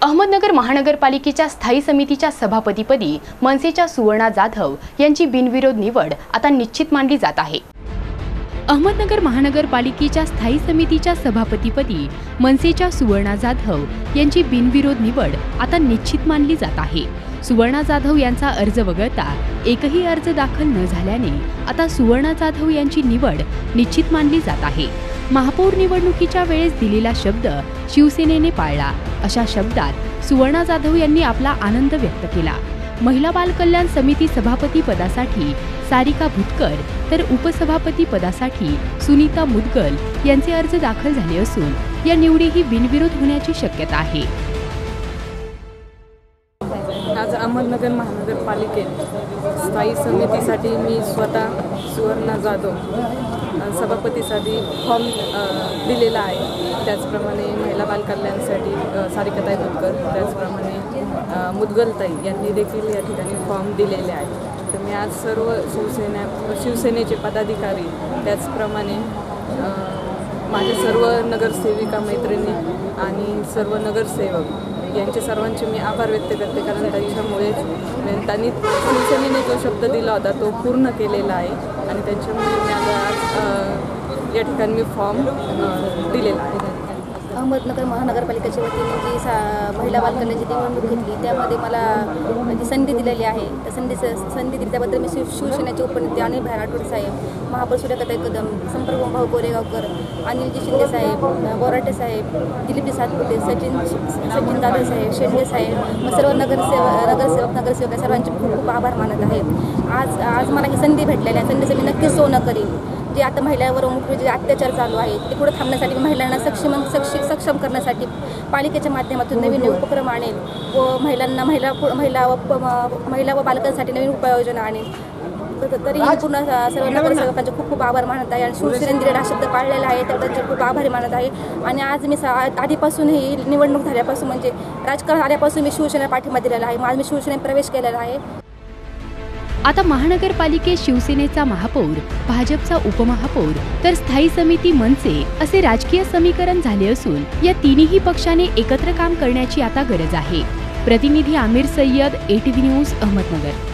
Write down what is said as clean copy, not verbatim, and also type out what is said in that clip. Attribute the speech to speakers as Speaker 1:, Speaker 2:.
Speaker 1: अहमदनगर महानगरपालिकेच्या स्थायी समितीच्या सभापतीपदी मनसेच्या सुवर्णा जाधव यांची बिनविरोध निवड आता निश्चित मानली जात आहे। अहमदनगर महानगरपालिकेच्या स्थायी समितीच्या सभापतीपदी मनसेच्या सुवर्णा जाधव यांची बिनविरोध निवड आता निश्चित मानली जात आहे। सुवर्णा जाधव यांचा अर्ज वगळता एकही अर्ज दाखल न झाल्याने आता सुवर्णा जाधव यांची निवड निश्चित मानली जात आहे। महापौर निवडणुकीच्या वेळेस दिलेला शब्द शिवसेनेने पाळला, अशा शब्दात सुवर्णा जाधव यांनी आपला आनंद व्यक्त केला। महिला बाल कल्याण समिती सभापती पदासाठी सारिका भुतकर तर उपसभापती पदासाठी सुनीता मुदगल यांचे अर्ज दाखल झाले असून या निवडीही बिनविरोध होण्याची शक्यता आहे।
Speaker 2: आज अहमदनगर महानगरपालिकेत स्थायी समितीसाठी मी स्वतः सुवर्णा जाधव सभापतीसाठी फॉर्म दिलेला आहे। त्याचप्रमाणे महिला बाल कल्याणसाठी सारिकाताई भुतकर, त्याचप्रमाणे मुदगलताई यांनी देखील या ठिकाणी फॉर्म दिलेले आहे। तर मी आज सर्व शिवसेनेचे पदाधिकारी, त्याचप्रमाणे माझे सर्व नगरसेविका मैत्रिणी आणि सर्व नगरसेवक यांचे सर्वांचे मी आभार व्यक्त करते, कारण त्यांच्यामुळे त्यांनी शिवसेनेने जो शब्द दिला होता तो पूर्ण केलेला आहे आणि त्यांच्यामुळे मी आज या ठिकाणी मी फॉर्म दिलेला आहे।
Speaker 3: अहमदनगर महानगरपालिकेच्या वतीने जी महिला बाल कल्याणची निवडणूक घेतली त्यामध्ये मला जी संधी दिलेली आहे, त्या संधी दिली त्याबद्दल मी शिवसेनेचे उपनेते अनिल भाई राठोड साहेब, महापौर सूर्यकांताई कदम, संपर्क भाऊ गोरेगावकर, अनिलजी शिंदे साहेब, बोराटे साहेब, दिलीपजी सातपुते, सचिन दादा साहेब, शेंडे साहेब, सर्व नगरसेवक सर्वांचे खूप खूप आभार मानत आहे। आज मला ही संधी भेटलेली आहे। संधीचं मी नक्कीच सोनं करीन। जे आता महिलांवर जे अत्याचार चालू आहेत ते पुढे थांबण्यासाठी, महिलांना सक्षम करण्यासाठी पालिकेच्या माध्यमातून नवीन उपक्रम आणेल व महिला व बालकांसाठी नवीन उपाययोजना आणेल। तरीही पूर्ण सर्व नगरसेवकांचे खूप खूप आभार मानत आहे आणि शिवसेनेने दिलेला शब्द पाळलेला आहे तर त्यांचे खूप आभारी मानत आहे। आणि आज मी आधीपासून ही निवडणूक झाल्यापासून, म्हणजे राजकारण आल्यापासून मी शिवसेनेला पाठिंबा दिलेला आहे। आज मी शिवसेनेत प्रवेश केलेला आहे।
Speaker 1: आता महानगरपालिकेत शिवसेनेचा महापौर, भाजपचा उपमहापौर तर स्थायी समिती मनसे असे राजकीय समीकरण झाले असून या तिन्ही पक्षाने एकत्र काम करण्याची आता गरज आहे। प्रतिनिधी आमिर सय्यद, ATV न्यूज, अहमदनगर।